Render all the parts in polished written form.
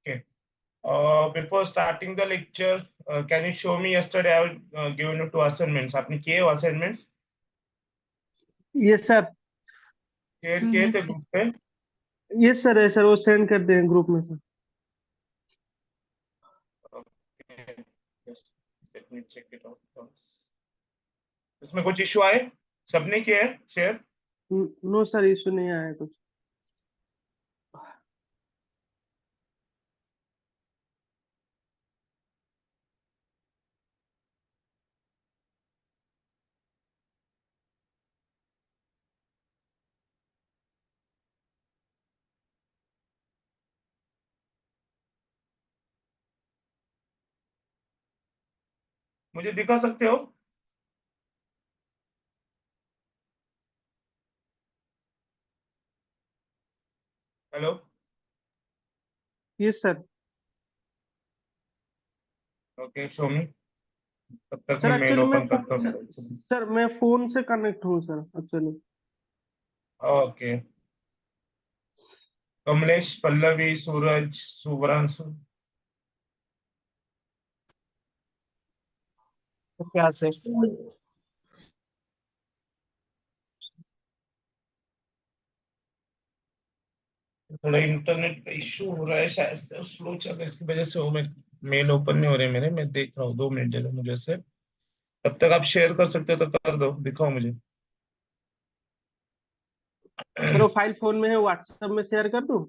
Okay. Before starting the lecture, can you show me yesterday I will given you two assignments. आपने किए हो assignments? Yes sir. Share किए थे yes group पे? Yes sir, sir वो send कर दें ग्रुप में sir. Okay. Just let me check it out once. इसमें कुछ इशू आए? सबने किए हैं शेयर? नो सर, इशू नहीं आया कुछ। मुझे दिखा सकते हो? Hello? Yes sir. Okay, show मी। तब तक सर मैं मेल एक्चुअली ओपन करता हूँ। सर मैं फोन से कनेक्ट हूँ sir actually. Okay. Kamlesh, Pallavi, Suraj, Shubhranshu. तो क्या से थोड़ा इंटरनेट का इशू हो रहा है, शायद से स्लो चल रहा है, इसकी वजह से वो मैं मेल ओपन नहीं हो रहे मेरे। मैं देख रहा हूँ, 2 मिनट दे दो मुझे से। तब तक आप शेयर कर सकते हो तो कर दो, दिखाओ मुझे। सर वो फाइल फोन में है, व्हाट्सएप में शेयर कर दूं?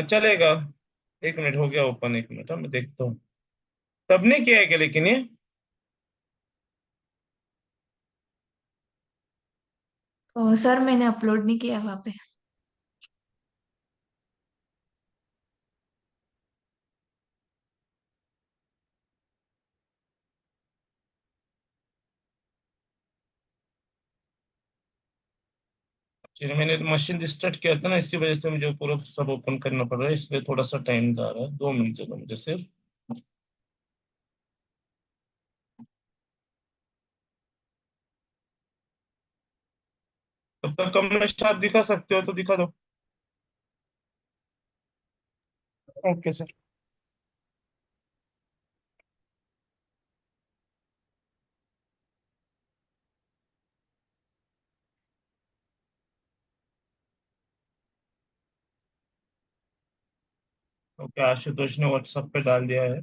चलेगा। 1 मिनट हो गया ओपन, 1 मिनट मैं देखता हूँ। सबने किया है क्या लेकिन ये? सर मैंने अपलोड नहीं किया वहाँ पे। चलिए, मैंने मशीन रिस्टार्ट किया था ना, इसकी वजह से मुझे पूरा सब ओपन करना पड़ रहा है, इसलिए थोड़ा सा टाइम जा रहा है। 2 मिनट चलो मुझे सिर्फ। तब तक कमलेश आप दिखा सकते हो तो दिखा दो। Okay sir. ओके, आशुतोष ने व्हाट्सएप पे डाल दिया है।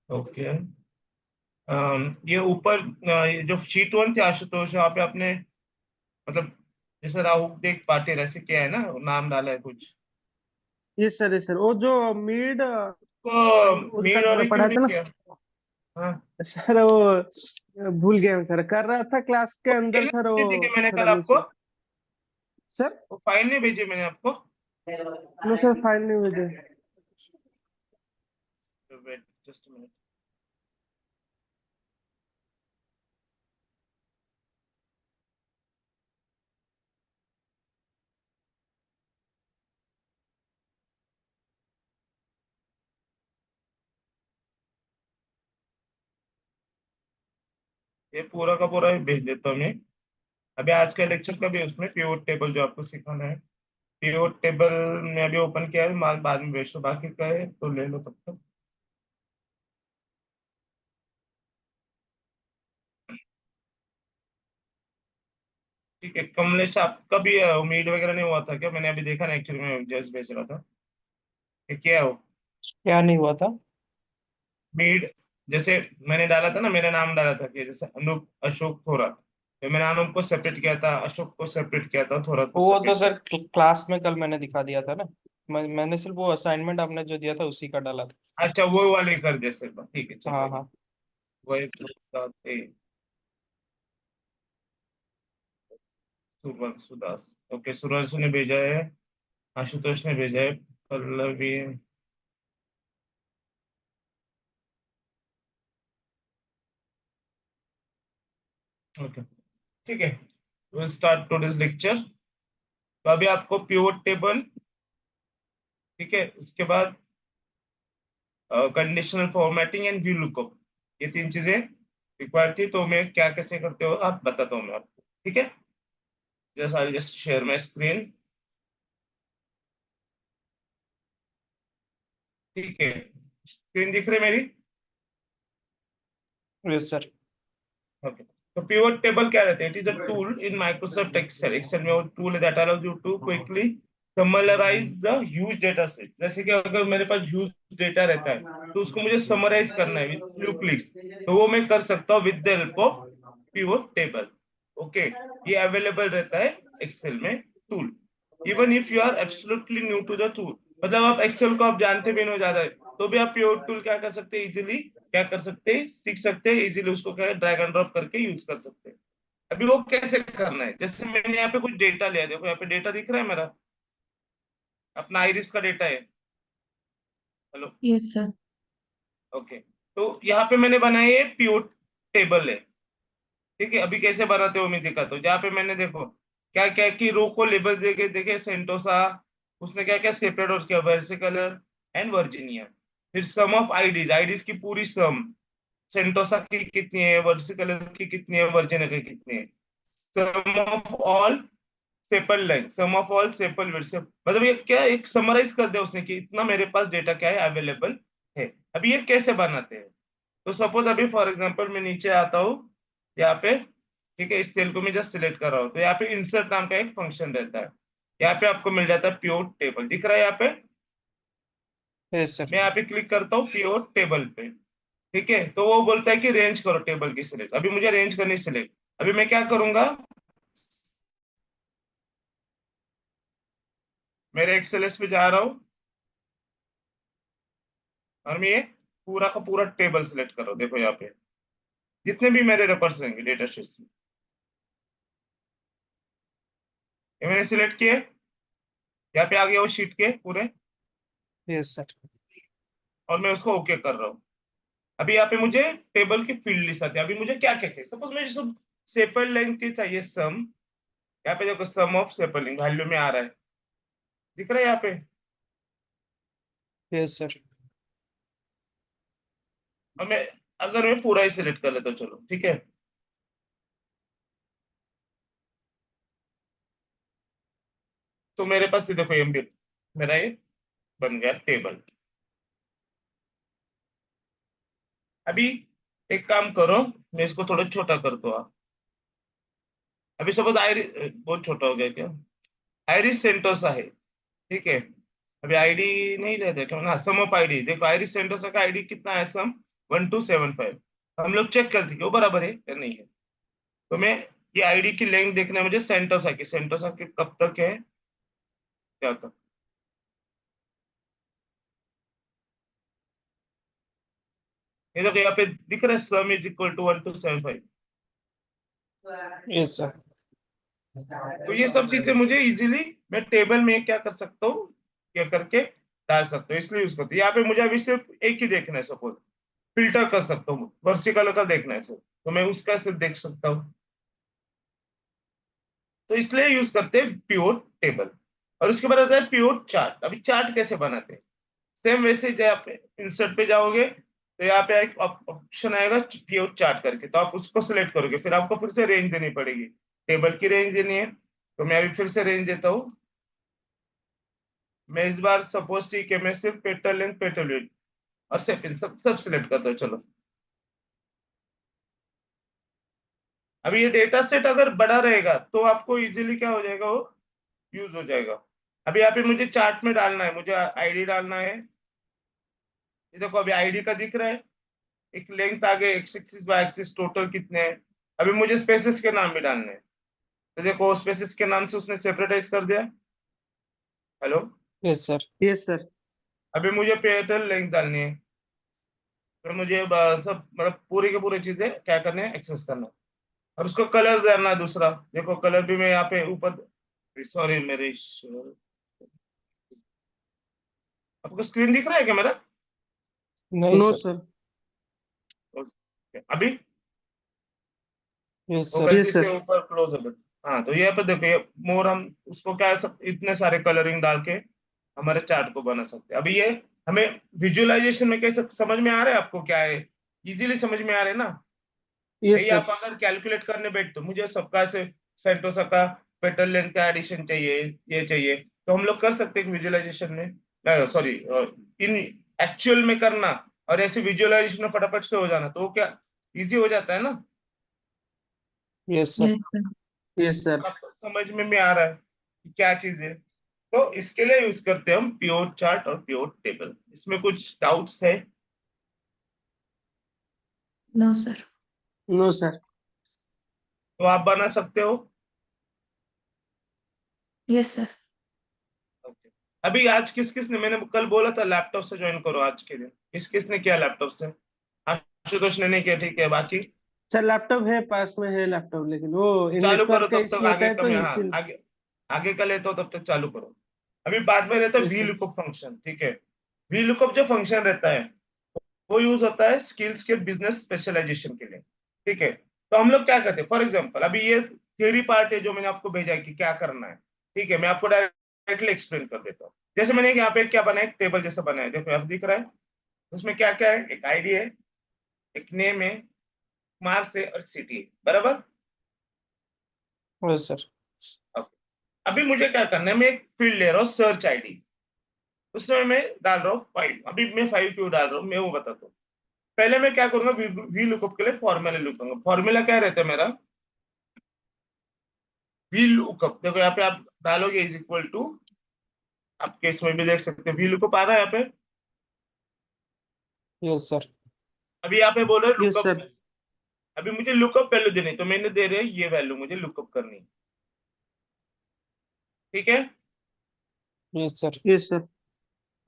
ओके। ये ऊपर ये जो शीट 1 थी आशुतोष, वहाँ पे आपने मतलब जैसे राहु देख पाटिल ऐसे क्या है ना, नाम डाला है कुछ? यस सर, यस सर, वो जो मीड तो उसका मीड वाले क्यों पढ़ा नहीं था ना किया? हाँ। सर, वो भूल गया हूँ सर, कर रहा था क्लास के अंदर फाइल सर, नहीं दी थी वो कि मैंने थोड़ा कल मिस आपको? हो। सर वो फाइल नहीं भेजी मैंने आपको? नो सर, फाइल नहीं भेजे। Wait just minute. ये पूरा का पूरा ही भेज देता हूँ मैं। अभी आज का लेक्चर का भी उसमें पिवोट टेबल जो आपको सिखाना है, पिवोट टेबल में अभी ओपन किया है, बाद में भेज दो, बाकी का है तो ले लो तब तक। ठीक है कमलेश, आपका भी उम्मीद वगैरह नहीं हुआ था क्या? मैंने अभी देखा ना, एक्चुअली मैं जस्ट भेज रहा था। ये क्या है वो? क्या नहीं हुआ था? मीड, जैसे मैंने डाला था ना, मेरा नाम डाला था कि जैसे अनूप अशोक थोरात, तो मैंने अनूप को सेपरेट किया था, अशोक को सेपरेट किया था, थोरात को वो तो सेपरेट सर किया क्लास में कल मैंने दिखा दिया था ना। मैंने सिर्फ वो असाइनमेंट आपने जो दिया था उसी का डाला था। था। अच्छा, वो वाले कर जैसे, ठीक है हाँ चलेगा। हाँ। वही तो सुदास। ओके, सूरज ने भेजा है, आशुतोष ने भेजा है, पल्लवी। ओके, ठीक है, विल स्टार्ट टुडेस लेक्चर। तो अभी आपको पिवट टेबल, ठीक है, उसके बाद conditional formatting and view lookup, ये तीन चीजें रिक्वायर्ड थी। तो मैं क्या कैसे करते हो आप बताता हूँ मैं आपको, ठीक है। Just I just share my screen, ठीक है, स्क्रीन दिख रही है मेरी? Yes sir. ओके, तो पिवट टेबल क्या रहता है? It is a tool in Microsoft Excel. Excel में वो टूल है that allows you to quickly summarise the huge data set. जैसे कि अगर मेरे पास ह्यूज डेटा रहता है तो उसको मुझे समराइज करना है विद फ्यू क्लिक्स, तो वो मैं कर सकता हूँ with the help of pivot table. Okay, ये अवेलेबल रहता है एक्सेल में tool, even if you are absolutely new to the tool. मतलब आप एक्सेल को आप जानते भी नहीं ज्यादा है, तो भी आप पिवट टूल क्या कर सकते हैं, इजीली क्या कर सकते हैं, सीख सकते हैं इजीली, उसको क्या ड्रैग एंड ड्रॉप करके यूज कर सकते हैं। अभी वो कैसे करना है, जैसे मैंने यहाँ पे कुछ डेटा लिया, देखो यहाँ पे डेटा दिख रहा है मेरा, अपना आइरिस का डेटा है। Hello, yes sir. ओके, तो यहाँ पे मैंने बनाया ये पिवट टेबल है, ठीक है। अभी कैसे बनाते हो मैं दिखाता हूँ। जहाँ पे मैंने देखो क्या क्या की रो को लेबल देके देखे, सेंटोसा, उसने क्या क्या सेपरेट और किया, वर्सिकलर एंड वर्जीनिया। फिर सम ऑफ आईडीज, आईडीज की पूरी सम, सेंटोसा की कितनी है, वर्सिकलर की कितनी है, वर्जीनिया की कितनी है, sum of all sepal length, sum of all sepal width. मतलब ये क्या एक समराइज कर दिया उसने कि इतना मेरे पास डेटा क्या है अवेलेबल है। अभी ये कैसे बनाते हैं, तो सपोज अभी फॉर एग्जांपल मैं नीचे आता हूँ यहाँ पे, ठीक है, इस सेल को मैं जस्ट सिलेक्ट कर रहा हूँ, तो यहाँ पे इंसर्ट नाम का एक फंक्शन रहता है। यहाँ पे आपको मिल जाता है प्योर टेबल, दिख रहा है यहाँ पे। Yes sir. मैं यहाँ पे क्लिक करता हूँ प्योर टेबल पे, ठीक है, तो वो बोलता है कि रेंज करो टेबल की सिलेक्ट। अभी मुझे रेंज करनी सिलेक्ट, अभी मैं क्या करूंगा, मेरे एक्सेलेस पे जा रहा हूँ और मैं ये पूरा का पूरा टेबल सिलेक्ट कर रहा हूँ। देखो यहाँ पे जितने भी मेरे रेकॉर्ड्स रहेंगे डेटा शीट में, ये मैंने सिलेक्ट किए, यहाँ पे आ गया वो शीट के पूरे, यस सर। और मैं उसको ओके कर रहा हूँ। अभी यहाँ पे मुझे टेबल की फील्ड लिस्ट आती है। अभी मुझे क्या क्या चाहिए, सपोज मुझे सब सेपल लेंथ की चाहिए सम, यहाँ पे देखो सम ऑफ सेपल लेंथ वैल्यू में आ रहा है, दिख रहा है यहाँ पे। Yes sir. और मैं अगर मैं पूरा ही सिलेक्ट कर लेता हूँ, चलो ठीक है, तो मेरे पास ये देखो ये मेरा ये बन गया टेबल। अभी एक काम करो, मैं इसको थोड़ा छोटा कर दो आप। अभी सपोज आइरिस, बहुत छोटा हो गया क्या, आइरिस सेंटोसा है, ठीक है। अभी आईडी नहीं रहता क्या ना, सम ऑफ आईडी देखो, आइरिस सेंटोसा का आईडी कितना है, सम 1275। हम लोग चेक करते हैं कि वो बराबर है या नहीं है। तो मैं ये आईडी की लेंथ देखना है मुझे, सेंटोसा की, सेंटोसा की कब तक है, क्या तक। ये देखो यहाँ पे दिख रहा है sum is equal to 1275। Yes sir. तो ये सब चीजें मुझे इजीली मैं टेबल में क्या कर सकता हूँ, क्या करके डाल सकता हूँ, इसलिए यूज करते हैं। यहाँ पे मुझे अभी सिर्फ एक ही देखना है, सपोज फिल्टर कर सकता हूँ, वर्टिकल का देखना है सिर्फ, तो मैं उसका सिर्फ देख सकता हूँ। तो इसलिए यूज करते हैं पिवट टेबल। और उसके बाद आता है पिवट चार्ट। अभी चार्ट कैसे बनाते हैं, सेम वैसे जब आप इंसर्ट पे जाओगे तो यहाँ पे एक ऑप्शन आएगा पिवट चार्ट करके, तो आप उसको सिलेक्ट करोगे, फिर आपको फिर से रेंज देनी पड़ेगी, टेबल की रेंज देनी है। तो मैं अभी फिर से रेंज देता हूँ। मैं इस बार सपोज ठीक है, मैं सिर्फ पेटल लेंथ, पेटल विड्थ और सब सिलेक्ट करता हूँ, चलो। अभी ये डेटा सेट अगर बड़ा रहेगा तो आपको इजीली क्या हो जाएगा, वो यूज हो जाएगा। अभी यहाँ पे मुझे चार्ट में डालना है, मुझे आईडी डालना है। ये देखो अभी आईडी का दिख रहा है, एक लेंथ आ गए, X axis Y axis total कितने हैं। अभी मुझे स्पेसिस के नाम भी डालने हैं, तो देखो स्पेसिस के नाम से उसने सेपरेटाइज कर दिया। Hello, yes sir. Yes sir. अभी मुझे पेटल लेंथ डालनी है, फिर मुझे सब मतलब पूरी के पूरी चीजें क्या करने हैं, एक्सेस करना है। और उसको कलर देना है दूसरा, देखो कलर भी मैं यहाँ पे ऊपर, सॉरी मेरी आपको स्क्रीन दिख रहा है क्या मेरा? नहीं नो सर। सर। ओके, अभी यस वो सर। गलती Yes, sir. से ऊपर क्लोज हो गया। हाँ, तो ये पे देखो, ये मोर हम उसको क्या सब इतने सारे कलरिंग डाल के हमारे चार्ट को बना सकते हैं। अभी ये हमें विजुअलाइजेशन में कैसे समझ में आ रहा है, आपको क्या है, इजीली समझ में आ रहा है ना। Yes, यही sir. आप अगर कैलकुलेट करने बैठते हो, मुझे सबका से सेंटोसा का पेटल लेंथ का एडिशन चाहिए, ये चाहिए, तो हम लोग कर सकते हैं विजुअलाइजेशन में, सॉरी, इन एक्चुअल में करना, और ऐसे विजुअलाइजेशन में फटाफट से हो जाना, तो वो क्या इजी हो जाता है ना। Yes sir. Yes sir. Yes, sir. आपको समझ में भी आ रहा है कि क्या चीज है। तो इसके लिए यूज करते हैं हम प्योर चार्ट और प्योर टेबल। इसमें कुछ डाउट्स है? No sir. No, sir. तो आप बना सकते हो। Yes sir. Okay. अभी आज किस किस ने, मैंने कल बोला था लैपटॉप से ज्वाइन करो आज के दिन, किस किस ने किया लैपटॉप से? आशुतोष ने नहीं किया, ठीक है, बाकी सर लैपटॉप है, पास में है लैपटॉप, लेकिन वो चालू करो नेटवर्क का तब तक, इश्यू होता आगे है का तो मैं, हाँ, इसी। आगे आगे का लेता हूँ, तब तक चालू करो। अभी बाद में रहता है yes we sir. Lookup function, ठीक है। वी लुकअप जो फंक्शन रहता है वो यूज होता है स्किल्स के बिजनेस स्पेशलाइजेशन के लिए, ठीक है। तो हम लोग क्या करते हैं, फॉर एग्जांपल अभी ये थियरी पार्ट है जो मैंने आपको भेजा है कि क्या करना है, ठीक है। मैं आपको डायरेक्टली एक्सप्लेन कर देता हूँ। जैसे मैंने यहाँ पे क्या बनाया, एक टेबल जैसा बनाया, देखो आप दिख रहा है। उसमें क्या क्या है, एक आईडी है, एक नेम है, मार्क्स है और सिटी है, बराबर। Yes sir. अब अभी मुझे क्या करना है, मैं एक फील्ड ले रहा हूँ सर्च आईडी, उसमें मैं डाल रहा हूँ 5। अभी मैं 5 क्यों डाल रहा हूँ मैं वो बताता हूँ। पहले मैं क्या करूंगा, वी लुकअप के लिए फॉर्मूला लिखूंगा। फॉर्मूला क्या रहता है मेरा, वी लुकअप, देखो यहाँ पे आप डालोगे इज इक्वल टू, आपके इसमें भी देख सकते हैं वी लुकअप आ रहा है यहाँ पे। Yes sir. अभी यहाँ पे बोल रहे यस लुकअप, सर। अभी मुझे लुकअप वैल्यू देनी है, तो मैंने दे रहे हैं ये वैल्यू मुझे लुकअप करनी है, ठीक है। Yes sir. Yes sir.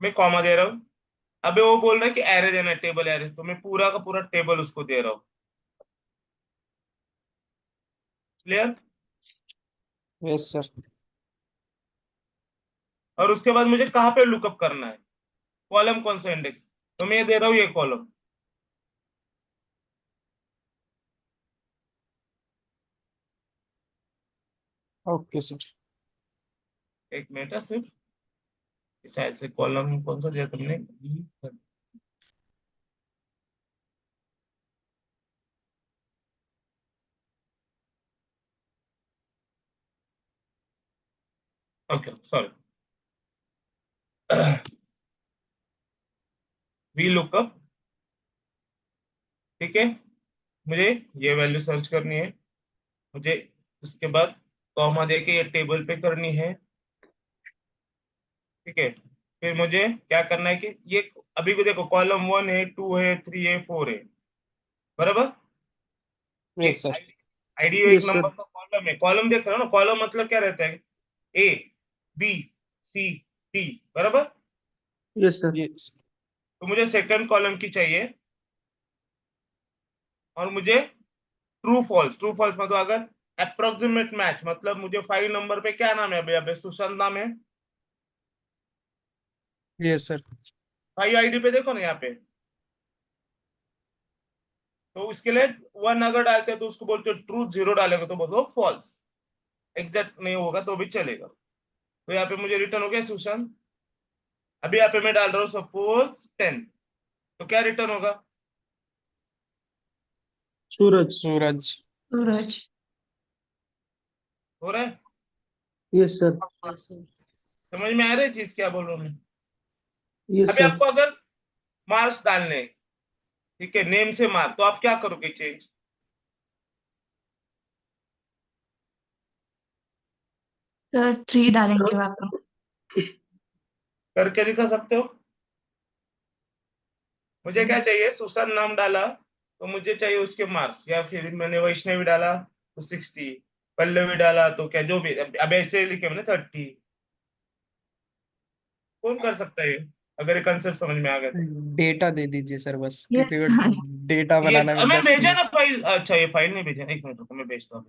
मैं कॉमा दे रहा हूँ। अभी वो बोल रहा है कि एरे देना है, टेबल एरे, तो मैं पूरा का पूरा टेबल उसको दे रहा हूँ। क्लियर? Yes sir. और उसके बाद मुझे कहाँ पे लुकअप करना है, कॉलम कौन सा इंडेक्स, तो मैं ये दे रहा हूँ ये कॉलम। Okay sir. एक मिनट है सिर्फ, शायद से कॉलम कौन सा दिया तुमने, ओके सॉरी। वी लुकअप, ठीक है। मुझे ये वैल्यू सर्च करनी है, मुझे उसके बाद कॉमा देके ये टेबल पे करनी है, ठीक है। फिर मुझे क्या करना है कि ये, अभी को देखो कॉलम 1 है, 2 है, 3 है, 4 है, बराबर। ये यस सर। आईडी एक यस नंबर सर। का कॉलम है, कॉलम देख रहे हो ना, कॉलम मतलब क्या रहता है, ए, बी, सी, डी, बराबर। Yes sir. यस। तो मुझे सेकंड कॉलम की चाहिए, और मुझे ट्रू फॉल्स, ट्रू फॉल्स मतलब अगर अप्रोक्सीमेट मैच, मतलब मुझे 5 नंबर पे क्या नाम है, अभी अभी सुशांत नाम है, यस सर। 5 आईडी पे देखो ना यहाँ पे। तो उसके लिए 1 अगर डालते हैं तो उसको बोलते हो ट्रू, 0 डालेगा तो बोलते हो फॉल्स। एग्जैक्ट नहीं होगा तो भी चलेगा। तो यहाँ पे मुझे रिटर्न हो गया सुशांत। अभी यहाँ पे मैं डाल रहा हूँ सपोज 10, तो क्या रिटर्न होगा? सूरज। सूरज। सूरज। हो रहा है? Yes sir. समझ में आ रही है चीज क्या बोल रहा हूँ मैं? यस अभी सर। आपको अगर मार्क्स डालने हैं, ठीक है, नेम से मार्क, तो आप क्या करोगे चेंज सर 3 डालेंगे वहां पे। करके दिखा सकते हो? मुझे क्या चाहिए, सुशांत नाम डाला तो मुझे चाहिए उसके मार्क्स, या फिर मैंने वैष्णवी डाला तो 60, पल्लवी डाला तो क्या, जो भी, अब ऐसे लिखे मैंने 30। कौन कर सकता है ये? अगर ये कंसेप्ट समझ में आ गया तो। डेटा दे दीजिए सर बस, यस क्योंकि वो सर। डेटा ये बनाने में मैं 10 भेजा ना मिनट। फाइल, अच्छा ये फाइल नहीं भेजा, एक मिनट रुको मैं भेजता हूँ।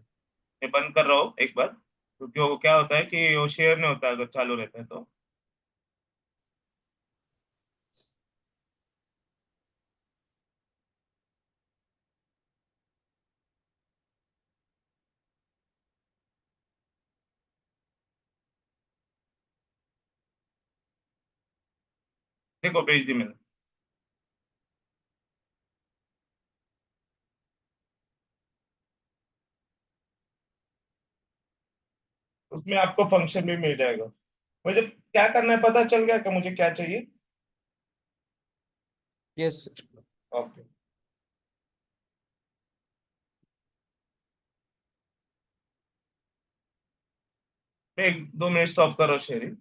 मैं बंद कर रहा हूँ एक बार, क्योंकि वो क्या होता है कि वो शेयर नहीं होता अगर चालू रहता है तो। देखो भेज दी मैंने। उसमें आपको फंक्शन भी मिल जाएगा। मुझे क्या करना है पता चल गया कि मुझे क्या चाहिए? यस। ओके। एक 2 मिनट स्टॉप करो शेयरिंग।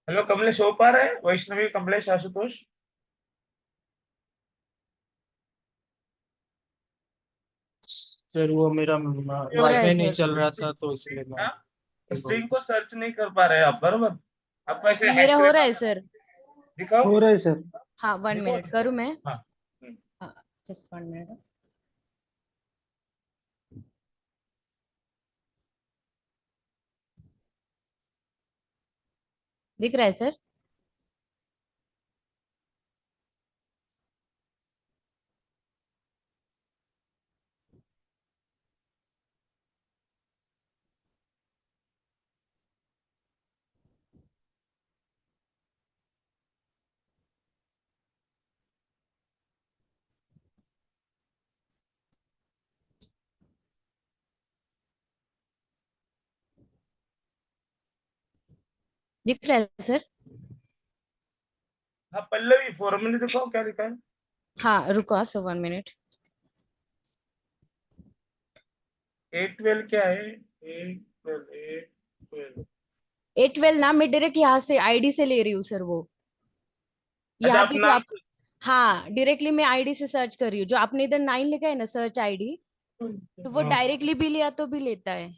हेलो कमलेश, हो पा रहा है? वैष्णवी, कमलेश, आशुतोष। सर वो मेरा हो रहा है वाईफाई नहीं सर। चल रहा था तो इसलिए मैं हाँ, स्ट्रिंग को सर्च नहीं कर पा रहे आप, बरोबर। आपको ऐसे मेरा हो हैशटैग रहा है सर। दिखाओ। हो रहा है सर। हाँ, 1 मिनट दिखाओ। करूँ मैं? हाँ। हम्म। हाँ, जस्ट 1 मिनट। दिख रहा है सर? दिख रहा है सर? हाँ पल्लवी, फॉर्मूले दिखाओ क्या लिखा है। हाँ, रुको सर, 1 मिनट। 812 क्या है? 812। 8 12 ना, मैं डायरेक्ट यहाँ से आईडी से ले रही हूँ सर वो। अच्छा, यहाँ आप पे जो नाम आप, हाँ डायरेक्टली मैं आईडी से सर्च कर रही हूँ। जो आपने इधर 9 लिखा है ना, सर्च आईडी, तो वो हाँ, डायरेक्टली भी लिया तो भी लेता है।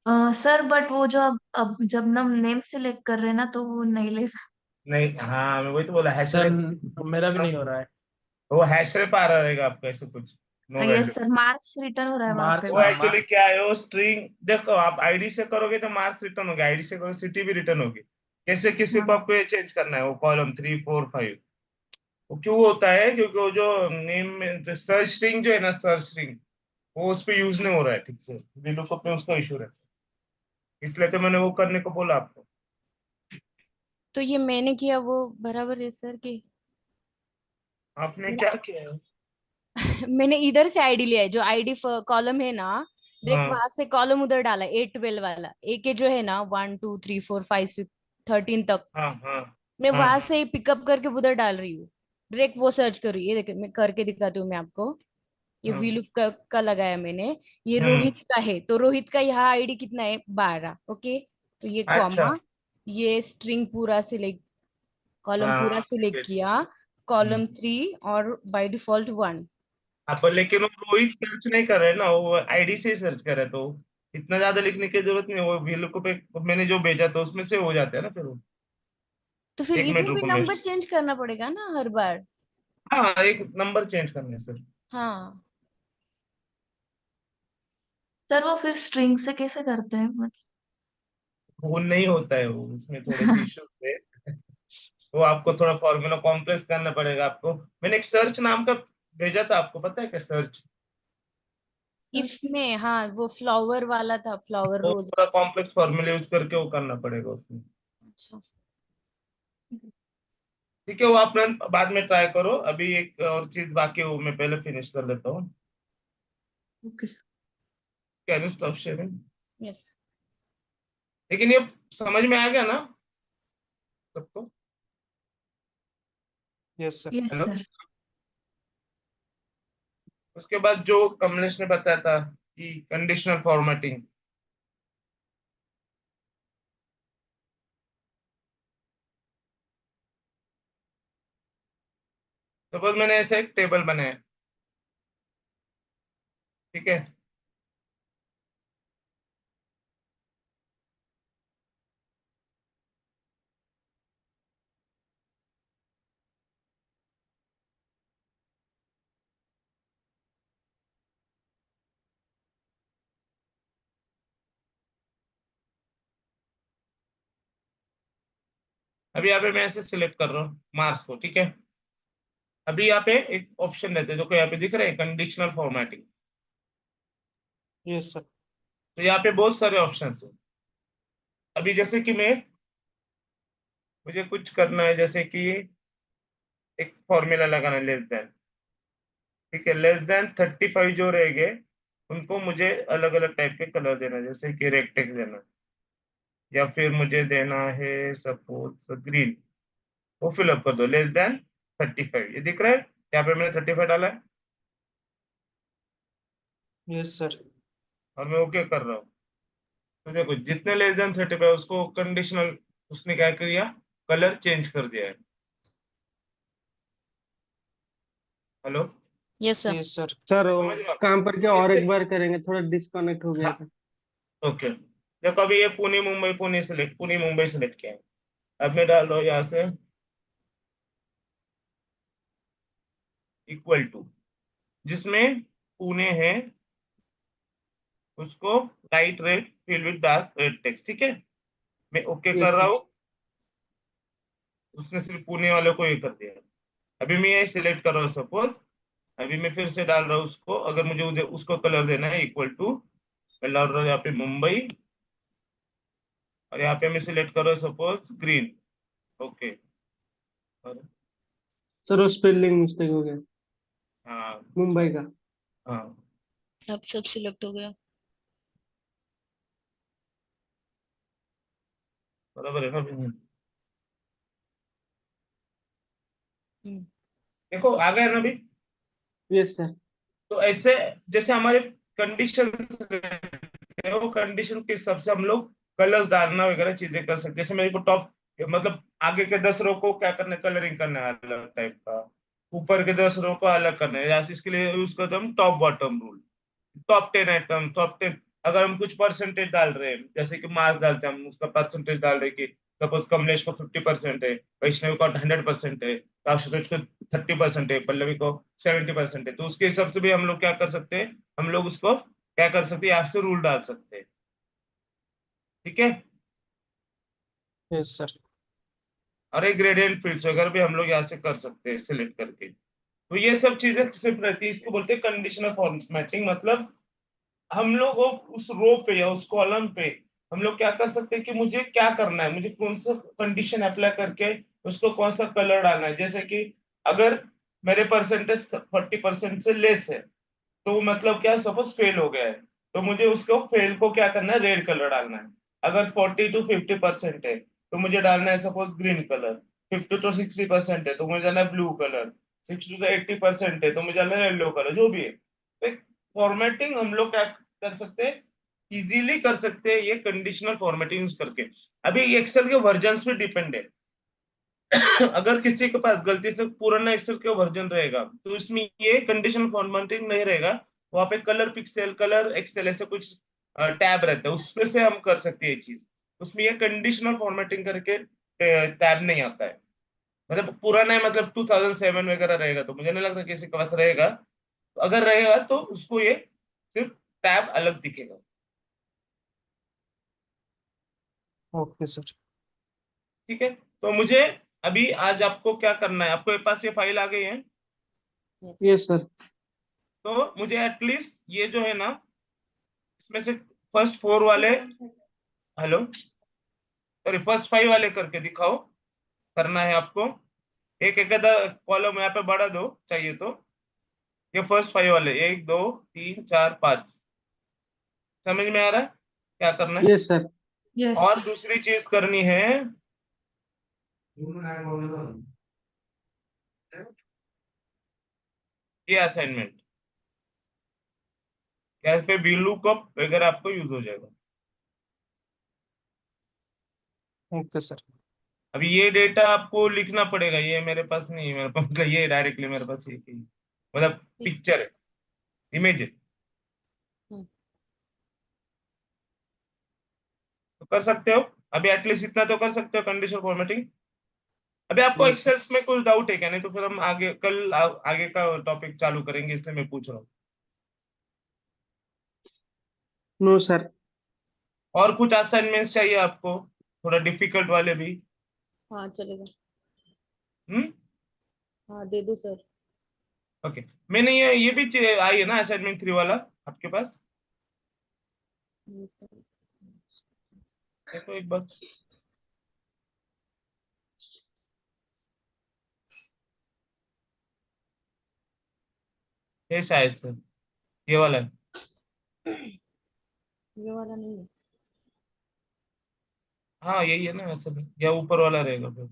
सर बट वो जो अब जब हम नेम सेलेक्ट कर रहे हैं ना, तो वो नहीं ले रहा। नहीं, हाँ मैं वही तो बोला, सर हैशटैग। मेरा भी नहीं हो रहा है। वो हैशटैग आ रहा रहेगा आपका, ऐसे कुछ no value. Yes sir, marks return हो रहा है वहां पे मार्क्स, वो हाँ बस। Actually marks. क्या है, वो स्ट्रिंग देखो, आप आईडी से करोगे तो मार्क्स रिटर्न होगा, आईडी से करोगे सिटी भी रिटर्न होगी। कैसे किसी को हाँ। आपको ये चेंज करना है, वो कॉलम 3 4 5। वो क्यों होता है? क्योंकि वो जो नेम में सर्च स्ट्रिंग जो है ना, सर्च स्ट्रिंग, वो उस पर यूज नहीं हो रहा है ठीक से, VLOOKUP में उसका इशू है। इसलिए तो मैंने वो करने को बोला आपको। तो ये मैंने किया वो बराबर है सर की? आपने क्या किया है? मैंने इधर से आईडी लिया है, जो आईडी कॉलम है ना, डायरेक्ट हाँ वहां से कॉलम उधर डाला, 8 12 वाला। एक ये जो है ना, 1 2 3 4 5 6 13 तक, हाँ हाँ मैं हाँ वहां से पिकअप करके उधर डाल रही हूँ। डायरेक्ट वो सर्च कर रही है, ये देखिए मैं करके दिखाती हूँ मैं आपको। ये हाँ। वीलुप का लगाया मैंने। ये हम्म। रोहित का है, तो रोहित का यहाँ आईडी कितना है? 12। ओके, तो ये अच्छा। कॉमा, ये स्ट्रिंग पूरा सिलेक्ट, कॉलम पूरा हाँ ठीक सिलेक्ट है, ठीक किया, है। कॉलम 3, और बाय डिफॉल्ट 1। हाँ पर लेकिन वो रोहित सर्च नहीं कर रहे ना, वो आईडी से ही सर्च कर रहे, तो इतना ज्यादा लिखने की जरूरत नहीं है। वो VLOOKUP पे मैंने जो भेजा था उसमें से हो जाता है ना फिर वो। तो फिर एक मिनट इधर भी रुको मैं। नंबर चेंज करना पड़ेगा ना हर बार? हाँ, एक नंबर चेंज करना है सर। हाँ। सर वो फिर स्ट्रिंग से कैसे करते हैं मतलब? वो नहीं होता है, वो उसमें थोड़े से इश्यूज है। वो आपको थोड़ा फॉर्मूला कॉम्प्लेक्स करना पड़ेगा आपको। मैंने एक सर्च नाम का भेजा था, आपको पता है क्या सर्च? इफ में, हाँ वो फ्लावर वाला था, फ्लावर वो रोज। पूरा कॉम्प्लेक्स फॉर्मूला यूज करके वो करना पड़ेगा उसमें। अच्छा। ठीक है, वो आप बाद में ट्राई करो। अभी एक और चीज बाकी है, वो मैं पहले फिनिश कर लेता हूँ। Okay sir. Can you stop sharing? Yes. लेकिन ये समझ में आ गया ना सबको? Yes sir. Yes hello. Sir. उसके बाद जो कमलेश ने बताया था कि कंडीशनल फॉर्मेटिंग। सपोज मैंने ऐसे एक टेबल बनाया, ठीक है। अभी यहाँ पे मैं ऐसे सिलेक्ट कर रहा हूँ मार्क्स को, ठीक है। अभी यहाँ पे एक ऑप्शन रहते हैं जो कि यहाँ पे दिख रहे हैं, कंडीशनल फॉर्मेटिंग। Yes sir. तो यहाँ पे बहुत सारे ऑप्शन है। अभी जैसे कि मैं, मुझे कुछ करना है, जैसे कि एक फॉर्मूला लगाना, लेस देन, ठीक है। लेस देन 35 जो रहेंगे उनको मुझे अलग अलग टाइप के कलर देना है, जैसे कि रेक्टेक्स देना है, या फिर मुझे देना है सपोज ग्रीन। वो फिलअप कर दो, लेस देन 35, ये दिख रहा है। यहाँ पे मैंने 35 डाला है यस सर। और मैं ओके कर रहा हूँ। तो देखो जितने लेस देन 35 उसको कंडीशनल, उसने क्या किया, कलर चेंज कर दिया है। Hello, yes sir. Yes sir. Sir वो समझ रहे हो आप? काम पर क्या तो और इससे एक बार करेंगे, थोड़ा डिस्कनेक्ट हो गया हाँ, था। ओके। देखो अभी ये पुणे मुंबई, पुणे मुंबई सेलेक्ट किया है। अब मैं डाल रहा हूँ यहाँ से इक्वल टू, जिसमें पुणे है उसको light red fill with dark red text, ठीक है। मैं ओके कर यस रहा सर। हूँ, उसने सिर्फ पुणे वाले को ये कर दिया। अभी मैं ये सिलेक्ट कर रहा हूँ सपोज, अभी मैं फिर से डाल रहा हूँ उसको, अगर मुझे उसको कलर देना है इक्वल टू, मैं डाल रहा हूँ यहाँ पे मुंबई, और यहाँ पे मैं सिलेक्ट कर रहा हूँ सपोज ग्रीन। ओके। और सर वो स्पेलिंग मिस्टेक हो गया, हाँ, मुंबई का। हाँ, अब सब सिलेक्ट हो गया। बराबर है ना अभी? हम्म। देखो आ गया ना अभी? Yes sir. तो ऐसे जैसे हमारे कंडीशन है, वो कंडीशन के हिसाब से हम लोग कलर्स डालना वगैरह चीजें कर सकते हैं। जैसे मेरे को टॉप, मतलब आगे के 10 रो को क्या करना है, कलरिंग करना है अलग टाइप का, ऊपर के 10 रो को अलग करना है, या इसके लिए यूज करते हैं हम top bottom rule. Top 10 item, top 10, अगर हम कुछ परसेंटेज डाल रहे हैं, जैसे कि मार्क्स डालते हैं हम, उसका परसेंटेज डाल रहे हैं कि सपोज कमलेश को 50% है, वैष्णवी को 100% है, आशुतोष को 30% है, पल्लवी को 70% है, तो उसके हिसाब से भी हम लोग क्या कर सकते हैं, हम लोग उसको क्या कर सकते हैं, यहाँ से रूल डाल सकते हैं। ठीक है। Yes sir. और एक ग्रेडियंट फील्ड्स वगैरह भी हम लोग यहाँ से कर सकते हैं सिलेक्ट करके। तो ये सब चीजें सिर्फ रहती है, इसको बोलते हैं कंडीशनल फॉर्मेटिंग। मतलब हम लोग वो उस रो पे या उस कॉलम पे हम लोग क्या कर सकते हैं कि मुझे क्या करना है, मुझे कौन सा कंडीशन अप्लाई करके उसको कौन सा कलर डालना है। जैसे कि अगर मेरे परसेंटेज 40% से लेस है, तो मतलब क्या, सपोज फेल हो गया है, तो मुझे उसको फेल को क्या करना है, रेड कलर डालना है। अगर 40 to 50% है तो मुझे डालना है सपोज ग्रीन कलर। 50 to 60% है तो मुझे डालना है ब्लू कलर। 60 to 80% है तो मुझे डालना है येलो कलर, जो भी है। तो एक फॉर्मेटिंग हम लोग क्या कर सकते हैं, इजीली कर सकते हैं ये कंडीशनल फॉर्मेटिंग यूज करके। अभी एक्सेल के वर्जन पे डिपेंड है। अगर किसी के पास गलती से पुराना एक्सेल का वर्जन रहेगा तो इसमें ये कंडीशनल फॉर्मेटिंग नहीं रहेगा। वहां पे कलर पिक्सल, कलर एक्सेल ऐसे कुछ टैब रहता है, उसमें से हम कर सकते हैं ये चीज। उसमें ये कंडीशनल फॉर्मेटिंग करके टैब नहीं आता है। मतलब पुराना है, मतलब 2007 वगैरह रहेगा तो मुझे नहीं लगता किसी के पास रहेगा। अगर रहेगा तो उसको ये सिर्फ टैब अलग दिखेगा। Okay sir. ठीक है। तो मुझे अभी आज आपको क्या करना है, आपको पास ये फाइल आ गई है, यस सर। तो मुझे एटलीस्ट ये जो है ना, इसमें से फर्स्ट 4 वाले, हेलो, सॉरी फर्स्ट 5 वाले करके दिखाओ। करना है आपको, एक एक कॉलम यहाँ पे बढ़ा दो चाहिए तो। ये फर्स्ट 5 वाले, 1 2 3 4 5, समझ में आ रहा है क्या करना है? Yes sir. यस। और दूसरी चीज करनी है, ये असाइनमेंट, क्या इस पे वीलू कप वगैरह आपको यूज हो जाएगा। Okay sir. अभी ये डेटा आपको लिखना पड़ेगा, ये मेरे पास नहीं है, मेरे पास मतलब ये डायरेक्टली मेरे पास ये मतलब ठीक। पिक्चर है, इमेज है। हम्म। तो कर सकते हो, अभी एटलीस्ट इतना तो कर सकते हो कंडीशन फॉर्मेटिंग। अभी आपको यस सर। एक्सेल्स में कुछ डाउट है क्या? नहीं तो फिर हम आगे कल आगे का टॉपिक चालू करेंगे, इसलिए मैं पूछ रहा हूँ। No sir. और कुछ असाइनमेंट्स चाहिए आपको, थोड़ा डिफिकल्ट वाले भी? हाँ चलेगा। हम्म। हाँ दे दो सर। ओके। मैंने ये भी आई है ना असाइनमेंट 3 वाला आपके पास? देखो एक बार, ये शायद से ये वाला है। ये वाला नहीं है। हाँ यही है ना वैसे भी, या ऊपर वाला रहेगा फिर?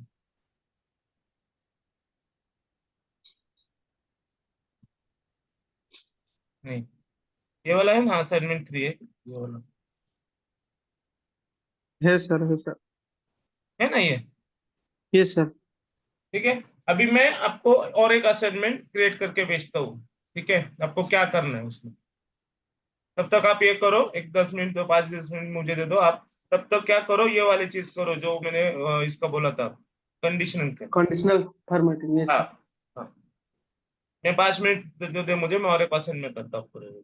नहीं, ये वाला है ना, असाइनमेंट 3 है ये वाला। है सर। है ना ये? ये सर। ठीक है। अभी मैं आपको और एक असाइनमेंट क्रिएट करके भेजता हूँ। ठीक है, आपको क्या करना है उसमें, तब तक आप ये करो, एक 10 मिनट तो 5-10 मिनट मुझे दे दो आप। तब तक क्या करो, ये वाली चीज करो जो मैंने इसका बोला था, कंडीशनल का। कंडीशनल फॉर्मेटिंग, ये हाँ सर। हाँ। मैं 5 मिनट जो दे मुझे, मैं और एक असाइनमेंट करता हूँ पूरे।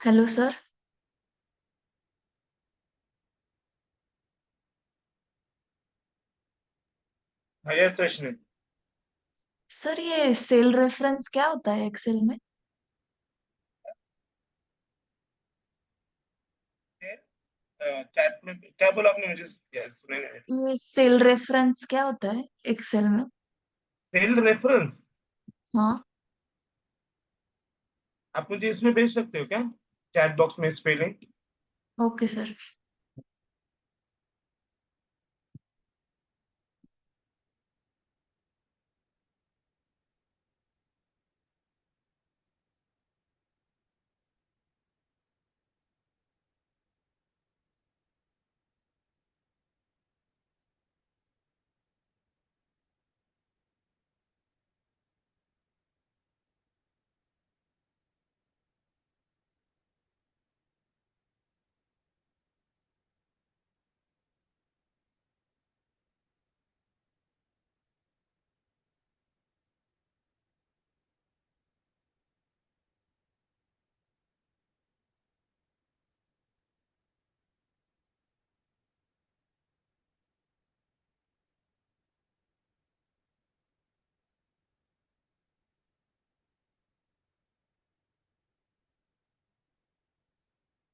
Hello sir. हाँ यस रोशनी। सर ये सेल रेफरेंस क्या होता है एक्सेल में? चैट में क्या बोला आपने, मुझे सुने नहीं। ये सेल रेफरेंस क्या होता है एक्सेल में? सेल रेफरेंस हाँ। आप मुझे इसमें भेज सकते हो क्या, चैट बॉक्स में spelling? Okay sir.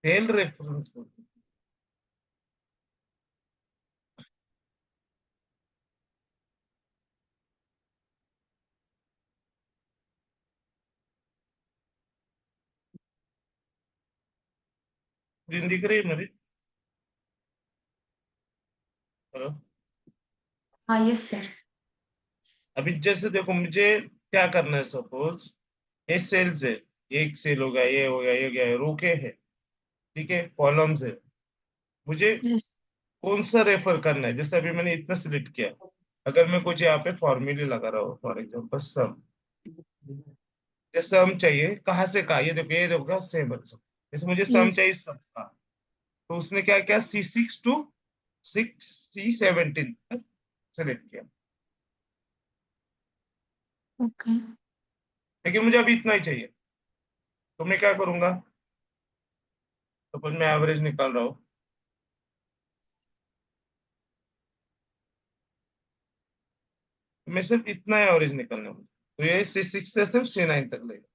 Cell reference दिन दिख रही है मेरी? हेलो। हाँ यस सर। अभी जैसे देखो, मुझे क्या करना है, सपोज ये सेल्स है, ये एक सेल हो गया, ये हो गया, ये हो गया, रोके है, ठीक है, कॉलम्स है। मुझे यस। कौन सा रेफर करना है? जैसे अभी मैंने इतना सिलेक्ट किया, अगर मैं कुछ यहाँ पे फॉर्मूले लगा रहा हूँ, फॉर एग्जाम्पल सम, जैसे सम चाहिए कहाँ से कहा, ये देखो क्या सेम बच्चों, जैसे मुझे सम यस। चाहिए सब का, तो उसने क्या किया, C6 to C17 सेलेक्ट किया, ओके। लेकिन मुझे अभी इतना ही चाहिए। तो मैं क्या करूंगा, सपोज मैं एवरेज निकाल रहा हूँ, तो मैं सिर्फ इतना ही एवरेज निकालना है मुझे। तो ये C6 से सिर्फ C9 तक लेगा।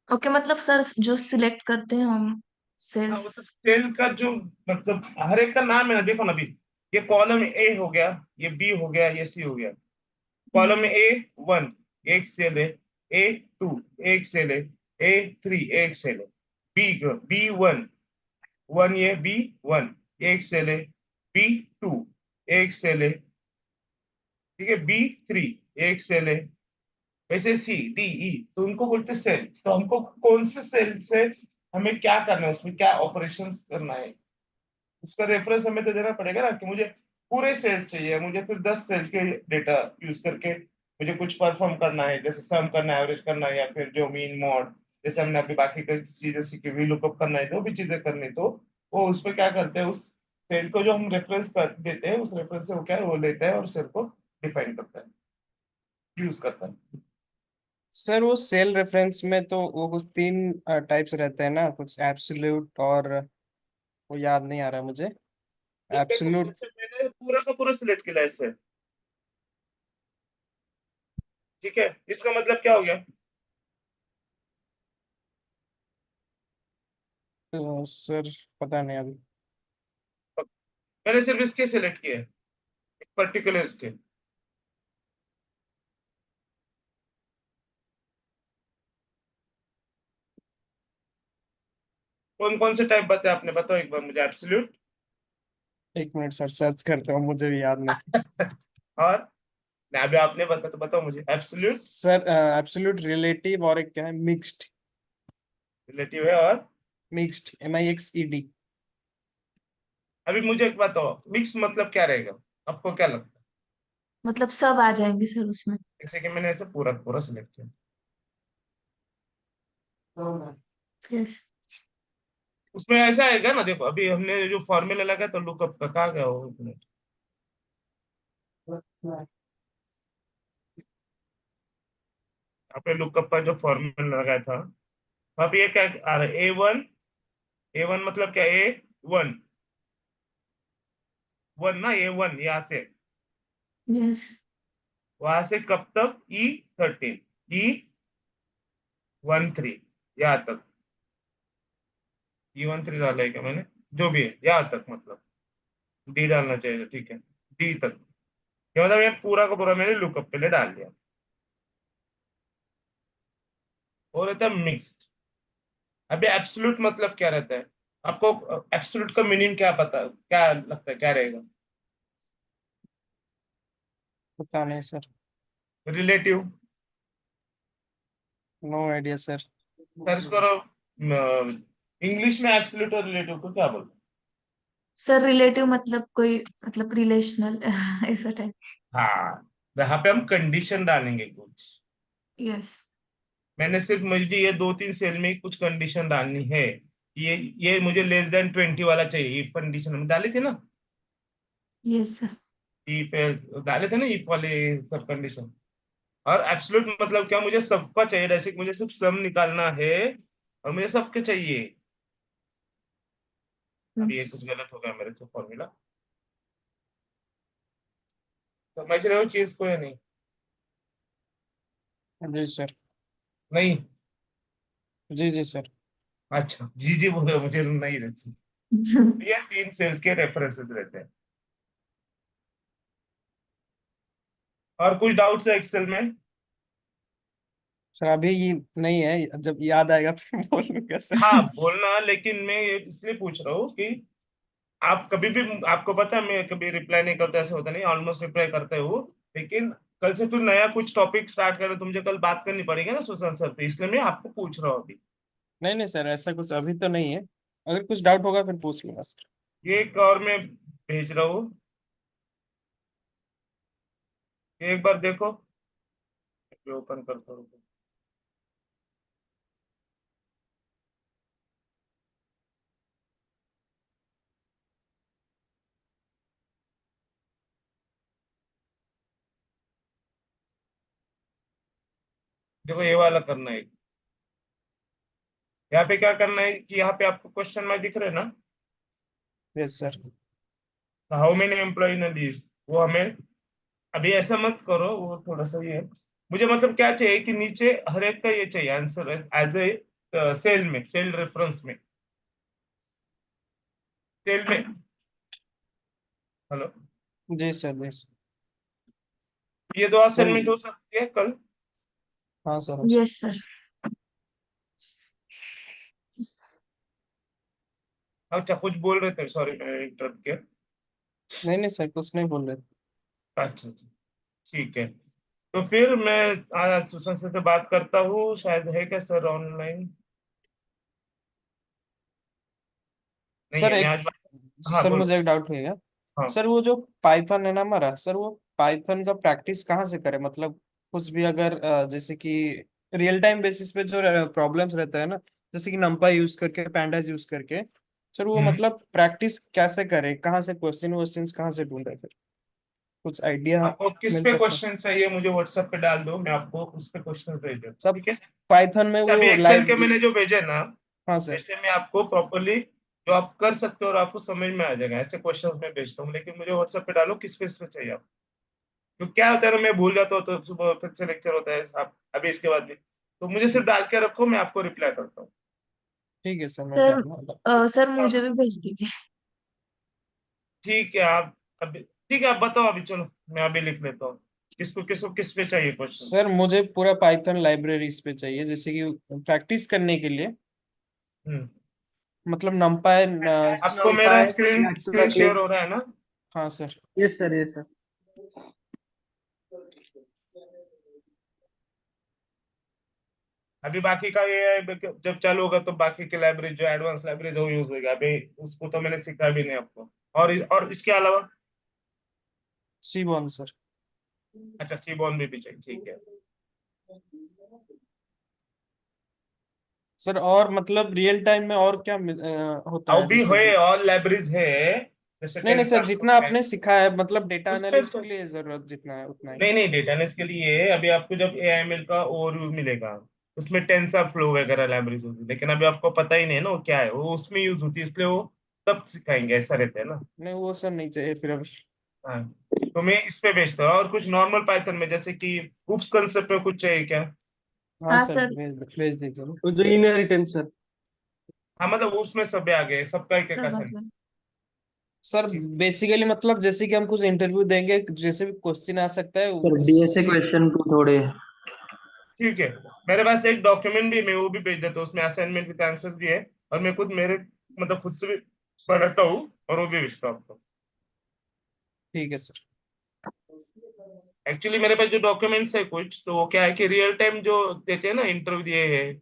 ओके मतलब सर जो सिलेक्ट करते हैं हम हाँ सेल्स। मतलब सेल का जो, मतलब हर एक का नाम है ना, देखो ना अभी, ये कॉलम ए हो गया, ये बी हो गया, ये सी हो गया। कॉलम में A1 एक सेल है, A2 एक सेल है, A3 एक सेल है, B1 वन, ये B1 एक सेल है, B2 एक सेल है, ठीक है, B3 एक सेल है, वैसे C D E, तो उनको बोलते सेल। तो हमको कौन से सेल से हमें क्या करना है, उसमें क्या ऑपरेशंस करना है, उसका रेफरेंस हमें तो देना पड़ेगा ना, कि मुझे पूरे सेल्स चाहिए, मुझे फिर 10 सेल के डेटा यूज करके मुझे कुछ परफॉर्म करना है, जैसे सम करना है, एवरेज करना है, या फिर जो मीन मॉड, जैसे हमने अभी बाकी की चीजें सीखी, वी लुकअप करना है, जो भी चीजें करनी है, तो वो उस पर क्या करते हैं, उस सेल को जो हम रेफरेंस कर देते हैं, उस रेफरेंस से वो क्या है, वो लेता है और सेल को डिफाइन करता है, यूज करता है। सर वो सेल रेफरेंस में तो वो कुछ तीन टाइप्स रहते हैं ना, कुछ एब्सोल्यूट और वो याद नहीं आ रहा मुझे। ये देखो, एब्सोल्यूट। जैसे मैंने पूरा का पूरा सिलेक्ट किया इससे, ठीक है, इसका मतलब क्या हो गया? सर पता नहीं अभी। मैंने सिर्फ इसके सिलेक्ट किए, पर्टिकुलर इसके। कौन कौन से टाइप बताए आपने, बताओ एक बार मुझे। एब्सोल्यूट। एक मिनट सर, सर्च करते हो, मुझे भी याद नहीं। और नहीं, अभी आपने बता तो बताओ मुझे। एब्सोल्यूट, सर एब्सोल्यूट, रिलेटिव और एक क्या है, मिक्स्ड। रिलेटिव है, और मिक्स्ड, MIXED। अभी मुझे एक बताओ, मिक्स मतलब क्या रहेगा, आपको क्या लगता मतलब सब आ जाएंगे सर उसमें। है? जैसे कि मैंने ऐसे पूरा पूरा सिलेक्ट किया, यस। उसमें ऐसा आएगा ना, देखो अभी हमने जो फॉर्मूला लगा तो लुकअप का, कहा गया वो, एक मिनट। आपने लुकअप का जो फॉर्मूला लगाया था, अब ये क्या आ रहा है, ए वन मतलब क्या, वन वन ना, A1 यहाँ से, यस वहां से कब तक, E13, E13 यहाँ तक, E13 डाला है क्या मैंने, जो भी है यहाँ तक, मतलब डी डालना चाहिए, ठीक है, डी तक, क्या मतलब ये पूरा का पूरा मैंने लुकअप के लिए डाल दिया। और रहता है मिक्स्ड। अभी एब्सोल्यूट मतलब क्या रहता है, आपको एब्सोल्यूट का मीनिंग क्या पता, क्या लगता है क्या रहेगा? पता नहीं sir, relative. No idea sir. Search करो, इंग्लिश में एब्सोल्यूट और रिलेटिव को क्या बोलते सर, रिलेटिव मतलब कोई, मतलब रिलेशनल ऐसा टाइप। हैं? हाँ, यहाँ पे हम कंडीशन डालेंगे कुछ। यस मैंने सिर्फ, मुझे ये 2-3 सेल में ही कुछ कंडीशन डालनी है। ये मुझे लेस देन 20 वाला चाहिए, ये कंडीशन हम डाली थी ना, यस सर। ई पे डाले थे ना, ई वाले सब कंडीशन। और एब्सोल्यूट मतलब क्या, मुझे सबका चाहिए, जैसे कि मुझे सिर्फ सम निकालना है और मुझे सबके चाहिए। अब ये कुछ गलत हो गया मेरे से फॉर्मूला, समझ रहे हो चीज को या नहीं? जी सर। नहीं? जी जी सर। अच्छा, जी जी बोले, मुझे नहीं रहती। ये 3 सेल के रेफरेंसेस रहते हैं। और कुछ डाउट्स है एक्सेल में? सर अभी ये नहीं है, जब याद आएगा फिर बोलूंगा हाँ सर। बोलना, लेकिन मैं ये इसलिए पूछ रहा हूँ कि आप कभी भी, आपको पता है मैं कभी रिप्लाई नहीं करता, ऐसा होता नहीं, ऑलमोस्ट रिप्लाई करते हो। लेकिन कल से तू नया कुछ टॉपिक स्टार्ट कर, तो मुझे कल बात करनी पड़ेगी ना सुशांत सर, तो इसलिए मैं आपको पूछ रहा हूँ अभी। नहीं नहीं सर, ऐसा कुछ अभी तो नहीं है, अगर कुछ डाउट होगा फिर पूछ लूंगा सर। ये एक और मैं भेज रहा हूँ, ये एक बार देखो, ओपन करता हूँ। देखो ये वाला करना है, यहाँ पे क्या करना है कि यहाँ पे आपको क्वेश्चन में दिख रहे हैं ना, yes sir. How many employ in list, वो हमें, अभी ऐसा मत करो, वो थोड़ा सा ये है। मुझे मतलब क्या चाहिए कि नीचे हर एक का ये चाहिए आंसर एज ए सेल में, सेल रेफरेंस में, सेल में। हेलो, जी सर। जी सर। ये दो सर असाइनमेंट हो सकती है कल? हाँ सर, हो यस सर। अच्छा, कुछ बोल रहे थे, सॉरी मैंने इंटरप्ट किया। नहीं नहीं सर, कुछ नहीं बोल रहे थे। अच्छा अच्छा, ठीक है। तो फिर मैं आज सुशांत सर से बात करता हूँ, शायद है क्या सर ऑनलाइन? नहीं सर है, मैं एक, आज हाँ सर बोलो। मुझे एक डाउट है। हाँ। सर वो जो पाइथन है ना हमारा, सर वो पाइथन का प्रैक्टिस कहाँ से करें, मतलब कुछ भी अगर जैसे कि रियल टाइम बेसिस पे जो प्रॉब्लम्स रहता है ना, जैसे कि नंपा यूज करके, पैंडास यूज करके, सर वो हम्म। मतलब प्रैक्टिस कैसे करें, कहाँ से क्वेश्चन वोश्चन कहाँ से ढूंढे, फिर कुछ आइडिया आपको किस मिल पे सकता है? क्वेश्चन चाहिए, मुझे व्हाट्सएप पे डाल दो, मैं आपको उस पे क्वेश्चन भेज दूँ, सब ठीक है? पाइथन में अभी वो एक्सेल लाइव। के मैंने जो भेजे ना, हाँ सर। वैसे मैं आपको प्रॉपरली जो आप कर सकते हो और आपको समझ में आ जाएगा, ऐसे क्वेश्चन मैं भेजता हूँ, लेकिन मुझे व्हाट्सएप पे डालो किस पे चाहिए आप। तो क्या होता है ना, मैं भूल जाता हूँ, तो सुबह फिर से लेक्चर होता है आप अभी इसके बाद भी, तो मुझे सिर्फ डाल के रखो, मैं आपको रिप्लाई करता हूँ। ठीक है सर, मैं सर, डालूंगा। सर मुझे भी भेज दीजिए। ठीक है, आप अभी, ठीक है, आप बताओ अभी, चलो मैं अभी लिख लेता हूँ, किसको किसको किस पे चाहिए क्वेश्चन। सर मुझे पूरा पाइथन लाइब्रेरीज पे चाहिए, जैसे कि प्रैक्टिस करने के लिए, हम्म। मतलब नंपाई आपको मेरा numpy, screen screen matplotlib। Share हो रहा है ना? हाँ sir. Yes sir, yes sir. अभी बाकी का ये है जब चालू होगा तो बाकी की लाइब्रेरी, जो एडवांस लाइब्रेरी वो यूज होगा, अभी उसको तो मैंने सिखा भी नहीं आपको। और इसके अलावा, सीबॉन सर। अच्छा सीबॉन भी चाहिए, ठीक है। सर और मतलब रियल टाइम में और क्या होता अब है, भी जैसे है, कि? और लाइब्रेरीज है, जैसे नहीं नहीं टेंस सर, आपको जितना आपने सिखा है मतलब डेटा उस पे एनालिस्ट तो के लिए जरूरत जितना है उतना ही। नहीं नहीं, डेटा एनालिस्ट के लिए अभी आपको जब एआईएमएल का ओवरव्यू मिलेगा, उसमें टेंसर फ्लो वगैरह लाइब्रेरीज होती है, लेकिन अभी आपको पता ही नहीं है ना वो क्या है, वो उसमें यूज होती है, इसलिए वो तब सिखाएंगे, ऐसा रहता है ना। नहीं वो सर नहीं चाहिए फिर अभी। हाँ, तो मैं इस पे भेजता हूँ। और कुछ नॉर्मल पाइथन में जैसे कि उप्स कंसेप्ट में कुछ चाहिए क्या? हाँ हाँ सर, सर, भेज दीजिए ना। वो जो इनहेरिटेंस सर। हाँ मतलब उसमें सब आ गए, सबका एक एक सब आ आसान। जाए। सर बेसिकली मतलब जैसे कि हम कुछ इंटरव्यू देंगे, जैसे भी क्वेश्चन आ सकता है सर डीएसए क्वेश्चन को थोड़े। ठीक है, मेरे पास एक डॉक्यूमेंट भी है, मैं वो भी भेज देता हूँ, उसमें असाइनमेंट विद आंसर भी है, और मैं खुद मेरे मतलब खुद से भी बनाता हूँ और वो भी भेजता हूँ आपको। ठीक है सर। एक्चुअली मेरे पास जो डॉक्यूमेंट्स है कुछ, तो वो क्या है कि रियल टाइम जो देते हैं ना इंटरव्यू दिए है,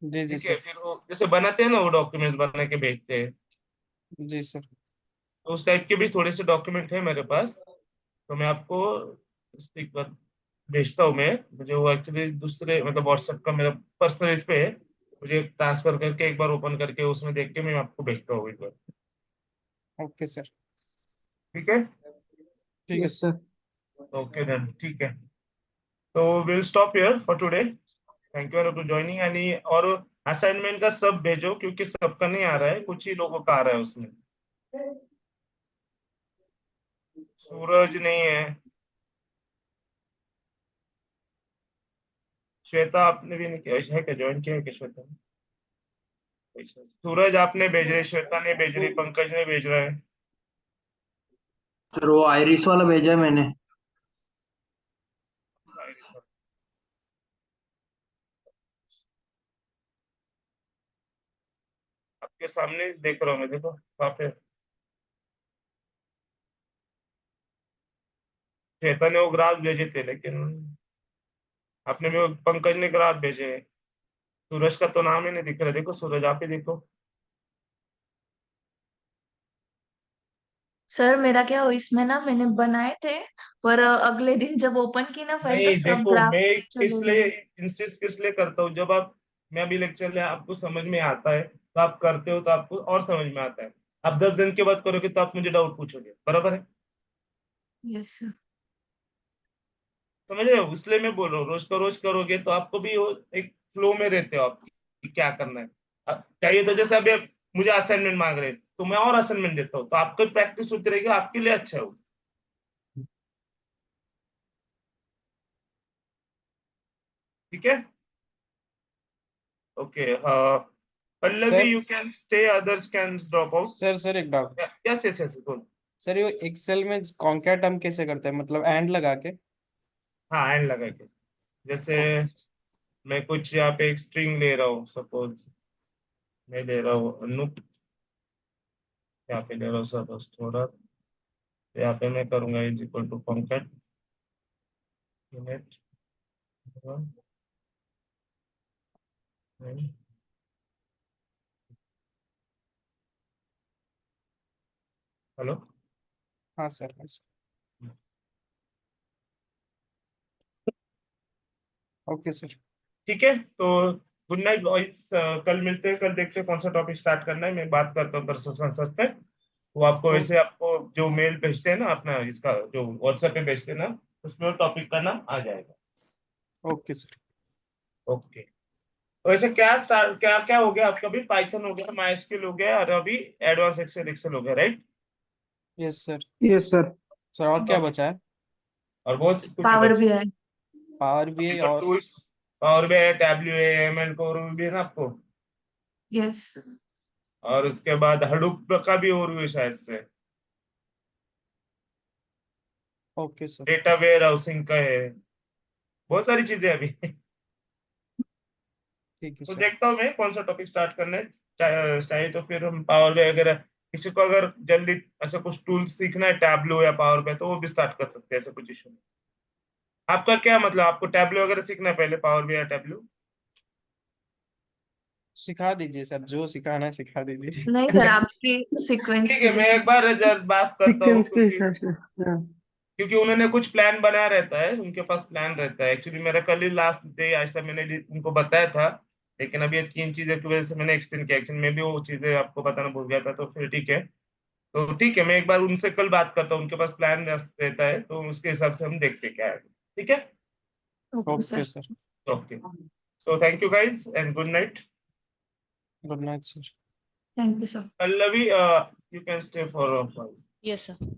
जी जी ठीक है, सर। फिर वो जैसे बनाते हैं ना वो डॉक्यूमेंट्स बना के भेजते हैं, जी सर। तो उस टाइप के भी थोड़े से डॉक्यूमेंट है मेरे पास। तो मैं आपको एक बार भेजता हूँ। मैं मुझे वो एक्चुअली दूसरे मतलब व्हाट्सएप का मेरा पर्सनल इस पे है, मुझे ट्रांसफर करके एक बार ओपन करके उसमें देख के मैं आपको भेजता हूँ एक बार। Okay sir. ठीक है, ठीक है yes sir. Sir. Okay then, ठीक है, तो will stop here for today. Thank you to joining any. और असाइनमेंट का सब भेजो, क्योंकि सबका नहीं आ रहा है, कुछ ही लोगों का आ रहा है उसमें। सूरज नहीं है, श्वेता आपने भी नहीं किया है क्या? ज्वाइन किया है क्या श्वेता ने? सूरज आपने भेज रहे, श्वेता ने भेज रही, पंकज ने भेज रहा है। सर वो आयरिस वाला भेजा है मैंने। आपके सामने देख रहा हूँ मैं, देखो वहाँ पे श्वेता ने वो ग्राफ भेजे थे, लेकिन आपने भी पंकज ने ग्राफ भेजे हैं। सूरज का तो नाम ही नहीं दिख रहा, देखो सूरज आप ही देखो। सर मेरा क्या हो, इसमें ना मैंने बनाए थे, पर अगले दिन जब ओपन की ना फाइल तो नहीं सब देखो, ग्राफ मैं चले इसलिए गए। इंसिस्ट किस लिए करता हूँ, जब आप, मैं अभी लेक्चर ले आपको समझ में आता है तो आप करते हो, तो आपको और समझ में आता है। आप 10 दिन के बाद करोगे तो आप मुझे डाउट पूछोगे, बराबर है? Yes sir. समझ रहे हो? इसलिए मैं बोल रहा हूँ रोज का रोज करोगे तो आपको भी वो एक फ्लो में रहते हो आप कि क्या करना है। चाहिए तो जैसे अभी आप मुझे असाइनमेंट मांग रहे हैं, तो मैं और असाइनमेंट देता हूँ, तो आपको प्रैक्टिस होती रहेगी, आपके लिए अच्छा है वो। ठीक है, ओके। हाँ, Pallavi sir you can stay, others can drop out. Sir एक डाउट। यस यस यस, बोलो। सर ये एक्सेल में कॉन्कैट हम कैसे करते हैं, मतलब एंड लगा के? हाँ एंड लगा के, जैसे मैं कुछ यहाँ पे एक स्ट्रिंग ले रहा हूँ, सपोज मैं ले रहा हूँ अनूप, यहाँ पे ले रहा हूँ सपोज थोड़ा, तो यहाँ पे मैं करूंगा is equal to concat unit. Hello. हाँ सर, हाँ सर। Okay sir. ठीक है, तो गुड नाइट बॉयज, कल मिलते हैं, कल देखते हैं कौन सा टॉपिक स्टार्ट करना है, मैं बात करता हूँ परसों सर से। वो आपको वैसे आपको जो मेल भेजते हैं ना अपना, इसका जो व्हाट्सएप पे भेजते हैं ना, उसमें टॉपिक का नाम आ जाएगा। Okay sir. ओके, तो वैसे क्या स्टार्ट, क्या क्या हो गया आपका? भी पाइथन हो गया, माइस्क्ल हो गया, और अभी एडवांस एक्सेल एक्सेल हो गया, right? Yes sir. Yes sir. Sir और क्या बचा है? और बहुत कुछ पावर बचा। भी है। पावर अभी बीआई तो और? टूल्स और भी है, टैबल्यू है, एमएल कोर भी है ना आपको, यस। और उसके बाद हडूप का भी और भी है शायद से, okay sir. Data warehousing का है, बहुत सारी चीजें अभी। ठीक है तो सर। देखता हूँ मैं कौन सा टॉपिक स्टार्ट करना है। चाहिए तो फिर हम पावर पे वगैरह, किसी को अगर जल्दी ऐसा कुछ टूल सीखना है टैबलो या पावर पे, तो वो भी स्टार्ट कर सकते हैं, ऐसा कुछ इशू नहीं। आपका क्या मतलब, आपको टैबलो वगैरह सीखना है पहले, पावर भी या टैबलो? सिखा दीजिए सर, जो सिखाना है सिखा दीजिए। नहीं सर, आपकी सीक्वेंस ठीक के है, मैं जैसे। एक बार जब बात करता हूँ, सीक्वेंस के क्योंकि हिसाब से। हाँ। उन्होंने कुछ प्लान बनाया रहता है, उनके पास प्लान रहता है। एक्चुअली मेरा कल ही लास्ट डे, ऐसा मैंने उनको बताया था, लेकिन अभी ये 3 चीजें की वजह से मैंने एक्सटेंड किया। एक्चुअली मैं भी वो चीजें आपको बताना भूल गया था, तो फिर ठीक है। तो ठीक है, मैं एक बार उनसे कल बात करता हूँ, उनके पास प्लान रहता है तो उसके हिसाब से हम देखते क्या है। ठीक है, okay okay sir. Sir, okay, so thank you guys and good night. Good night sir. Thank you sir. Pallavi, you can stay for yes sir.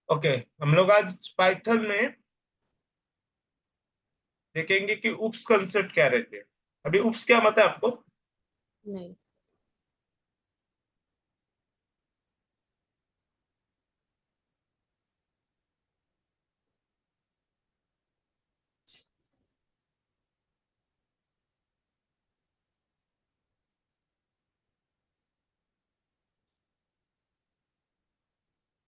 Okay, हम लोग आज पाइथन में देखेंगे कि उप्स कंसेप्ट क्या रहते हैं। अभी उप्स क्या मतलब है आपको? नहीं।